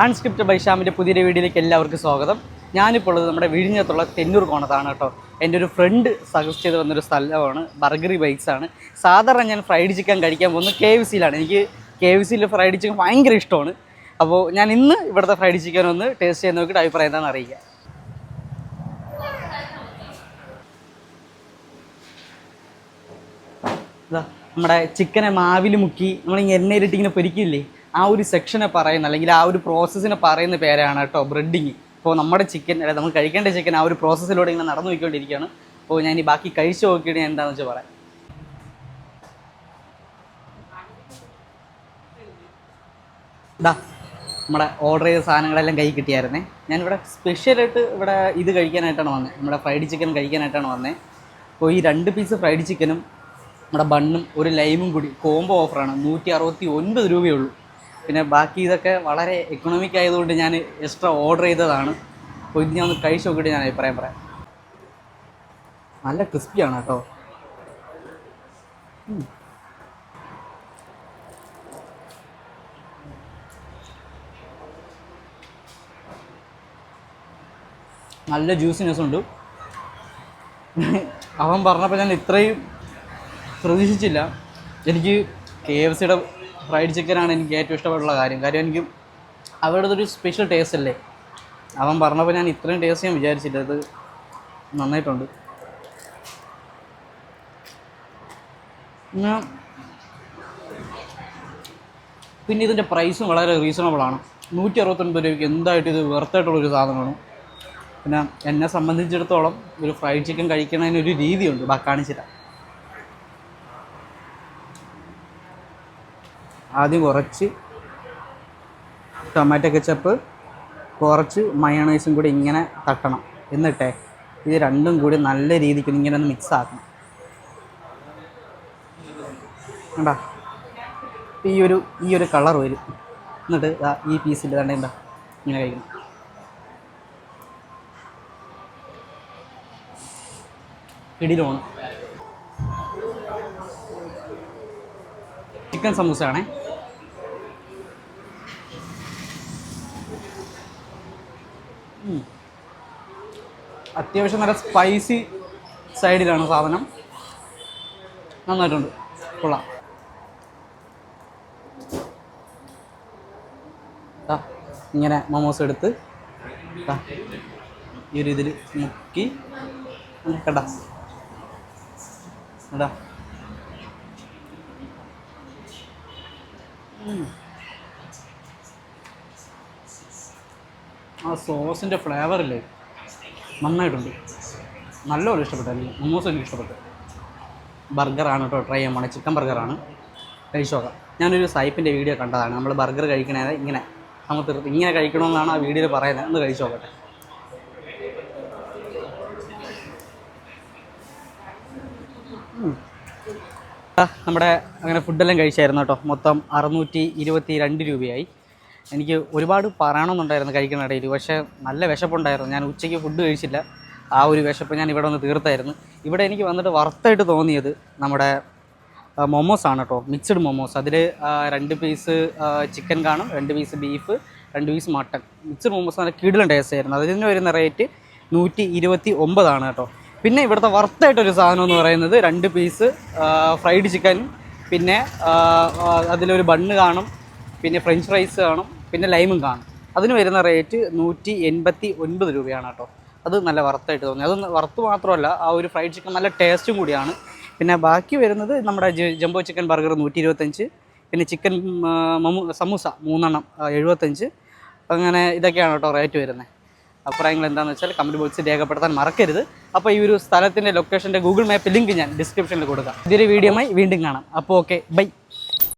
Unscripted by ഷ്യാമിൻ്റെ പുതിയൊരു വീഡിയോയിലേക്ക് എല്ലാവർക്കും സ്വാഗതം. ഞാനിപ്പോൾ ഉള്ളത് നമ്മുടെ വിഴിഞ്ഞത്തുള്ള തെന്നൂർ കോണത്താണ് കേട്ടോ. എൻ്റെ ഒരു ഫ്രണ്ട് സജസ്റ്റ് ചെയ്ത് വന്നൊരു സ്ഥലമാണ് ബർഗറി ബൈറ്റ്സ് ആണ്. സാധാരണ ഞാൻ ഫ്രൈഡ് ചിക്കൻ കഴിക്കാൻ പോകുന്നത് KFCയിലാണ്. എനിക്ക് KFCയിൽ ഫ്രൈഡ് ചിക്കൻ ഭയങ്കര ഇഷ്ടമാണ്. അപ്പോൾ ഞാൻ ഇന്ന് ഇവിടുത്തെ ഫ്രൈഡ് ചിക്കൻ ഒന്ന് ടേസ്റ്റ് ചെയ്ത് നോക്കിയിട്ട് അഭിപ്രായം എന്താണെന്ന് അറിയിക്കാം. ഇതാ നമ്മുടെ ചിക്കനെ മാവിൽ മുക്കി നമ്മളിങ്ങനെ എണ്ണയിലിട്ട് ഇങ്ങനെ പൊരിക്കില്ലേ, ആ ഒരു സെക്ഷനെ പറയുന്ന അല്ലെങ്കിൽ ആ ഒരു പ്രോസസ്സിനെ പറയുന്ന പേരാണ് കേട്ടോ ബ്രെഡിങ്. അപ്പോൾ നമ്മുടെ ചിക്കൻ അല്ല നമ്മൾ കഴിക്കേണ്ട ചിക്കൻ ആ ഒരു പ്രോസസ്സിലൂടെ ഇങ്ങനെ നടന്നു പോയിക്കൊണ്ടിരിക്കുകയാണ്. അപ്പോൾ ഞാൻ ഈ ബാക്കി കഴിച്ചു നോക്കിയിട്ട് ഞാൻ എന്താണെന്ന് വെച്ചാൽ പറയാം. ഇതാ നമ്മുടെ ഓർഡർ ചെയ്ത സാധനങ്ങളെല്ലാം കൈ കിട്ടിയായിരുന്നേ. ഞാനിവിടെ സ്പെഷ്യലായിട്ട് ഇവിടെ ഇത് കഴിക്കാനായിട്ടാണ് വന്നത്, നമ്മുടെ ഫ്രൈഡ് ചിക്കൻ കഴിക്കാനായിട്ടാണ് വന്നത്. അപ്പോൾ ഈ 2 പീസ് ഫ്രൈഡ് ചിക്കനും നമ്മുടെ ബണ്ണും ഒരു ലൈമും കൂടി കോംബോ ഓഫറാണ്. 169 രൂപയുള്ളൂ. പിന്നെ ബാക്കി ഇതൊക്കെ വളരെ എക്കണോമിക് ആയതുകൊണ്ട് ഞാൻ എക്സ്ട്രാ ഓർഡർ ചെയ്തതാണ്. അപ്പോൾ ഇത് ഞാൻ ഒന്ന് കഴിച്ച് നോക്കിയിട്ട് ഞാൻ അഭിപ്രായം പറയാം. നല്ല ക്രിസ്പിയാണ് കേട്ടോ. നല്ല ജ്യൂസിനെസ് ഉണ്ട്. അവൻ പറഞ്ഞപ്പോൾ ഞാൻ ഇത്രയും പ്രതീക്ഷിച്ചില്ല. എനിക്ക് KFCയുടെ ഫ്രൈഡ് ചിക്കനാണ് എനിക്ക് ഏറ്റവും ഇഷ്ടപ്പെട്ടുള്ള കാര്യം എനിക്ക് അവരുടെ ഒരു സ്പെഷ്യൽ ടേസ്റ്റ് അല്ലേ. അവൻ പറഞ്ഞപ്പോൾ ഞാൻ ഇത്രയും ടേസ്റ്റ് ഞാൻ വിചാരിച്ചില്ല. അത് നന്നായിട്ടുണ്ട്. പിന്നെ ഇതിൻ്റെ പ്രൈസും വളരെ റീസണബിളാണ്. 169 രൂപയ്ക്ക് എന്തായിട്ട് ഇത് വെർത്തായിട്ടുള്ളൊരു സാധനമാണ്. പിന്നെ എന്നെ സംബന്ധിച്ചിടത്തോളം ഒരു ഫ്രൈഡ് ചിക്കൻ കഴിക്കുന്നതിനൊരു രീതിയുണ്ട്, കാണിച്ചില്ല. ആദ്യം കുറച്ച് ടൊമാറ്റോ കെച്ചപ്പ്, കുറച്ച് മയോണൈസും കൂടി ഇങ്ങനെ തട്ടണം. എന്നിട്ടേ ഇത് രണ്ടും കൂടി നല്ല രീതിക്ക് ഇങ്ങനെ ഒന്ന് മിക്സ് ആക്കണം. കണ്ടാ ഈ ഒരു കളർ വരും. എന്നിട്ട് ഈ പീസിൽ കണ്ട ഇങ്ങനെ കഴിക്കണം. ഇടിയിലാണ് ചിക്കൻ സമൂസയാണേ. അത്യാവശ്യം നല്ല സ്പൈസി സൈഡിലാണ് സാധനം. നന്നായിട്ടുണ്ട്, കൊള്ളാം. ഇങ്ങനെ മൊമോസ് എടുത്ത് ഈ ഒരു ഇതിൽ മുക്കി കേട്ടാ കേട്ടാ. ആ സോസിൻ്റെ ഫ്ലേവറില്ലേ നന്നായിട്ടുണ്ട്. നല്ലപോലെ ഇഷ്ടപ്പെട്ടു. മൊമോസ് എനിക്ക് ഇഷ്ടപ്പെട്ടു. ബർഗറാണ് കേട്ടോ ട്രൈ ചെയ്യാൻ പോണേ. ചിക്കൻ ബർഗറാണ്. കഴിച്ചു നോക്കാം. ഞാനൊരു സൈപ്പിൻ്റെ വീഡിയോ കണ്ടതാണ്. നമ്മൾ ബർഗർ കഴിക്കണത് ഇങ്ങനെ ഇങ്ങനെ കഴിക്കണമെന്നാണ് ആ വീഡിയോയിൽ പറയുന്നത്. ഒന്ന് കഴിച്ചു നോക്കട്ടെ. നമ്മുടെ അങ്ങനെ ഫുഡെല്ലാം കഴിച്ചായിരുന്നു കേട്ടോ. മൊത്തം 622 രൂപയായി. എനിക്ക് ഒരുപാട് പറയണമെന്നുണ്ടായിരുന്നു കഴിക്കുന്നിടയിൽ, പക്ഷേ നല്ല വിശപ്പുണ്ടായിരുന്നു. ഞാൻ ഉച്ചയ്ക്ക് ഫുഡ് കഴിച്ചില്ല. ആ ഒരു വിശപ്പ് ഞാൻ ഇവിടെ ഒന്ന് തീർത്തായിരുന്നു. ഇവിടെ എനിക്ക് വന്നിട്ട് വർത്തായിട്ട് തോന്നിയത് നമ്മുടെ മൊമോസാണ് കേട്ടോ. മിക്സ്ഡ് മൊമോസ്. അതിൽ 2 പീസ് ചിക്കൻ കാണും, 2 piece beef, 2 piece mutton. Mixed momos നല്ല കിടിലൻ ടേസ്റ്റ് ആയിരുന്നു. അതിന് വരുന്ന റേറ്റ് 129 കേട്ടോ. പിന്നെ ഇവിടുത്തെ വർത്തായിട്ടൊരു സാധനം എന്ന് പറയുന്നത് 2 പീസ് ഫ്രൈഡ് ചിക്കൻ, പിന്നെ അതിലൊരു ബണ്ണ് കാണും, പിന്നെ ഫ്രഞ്ച് ഫ്രൈസ് കാണും, പിന്നെ ലൈമും കാണും. അതിന് വരുന്ന റേറ്റ് 189 രൂപയാണ് കേട്ടോ. അത് നല്ല വർത്തായിട്ട് തോന്നി. അത് വറുത്ത് മാത്രമല്ല, ആ ഒരു ഫ്രൈഡ് ചിക്കൻ നല്ല ടേസ്റ്റും കൂടിയാണ്. പിന്നെ ബാക്കി വരുന്നത് നമ്മുടെ ജംബോ ചിക്കൻ ബർഗർ 125, പിന്നെ ചിക്കൻ സമൂസ 3 75. അങ്ങനെ ഇതൊക്കെയാണ് കേട്ടോ റേറ്റ് വരുന്നത്. അഭിപ്രായങ്ങൾ എന്താണെന്ന് വെച്ചാൽ കമൻറ്റ് ബോക്സിൽ രേഖപ്പെടുത്താൻ മറക്കരുത്. അപ്പോൾ ഈ ഒരു സ്ഥലത്തിൻ്റെ ലൊക്കേഷൻ്റെ ഗൂഗിൾ മാപ്പ് ലിങ്ക് ഞാൻ ഡിസ്ക്രിപ്ഷനിൽ കൊടുക്കാം. ഇതൊരു വീഡിയോയുമായി വീണ്ടും കാണാം. അപ്പോൾ ഓക്കെ, ബൈ.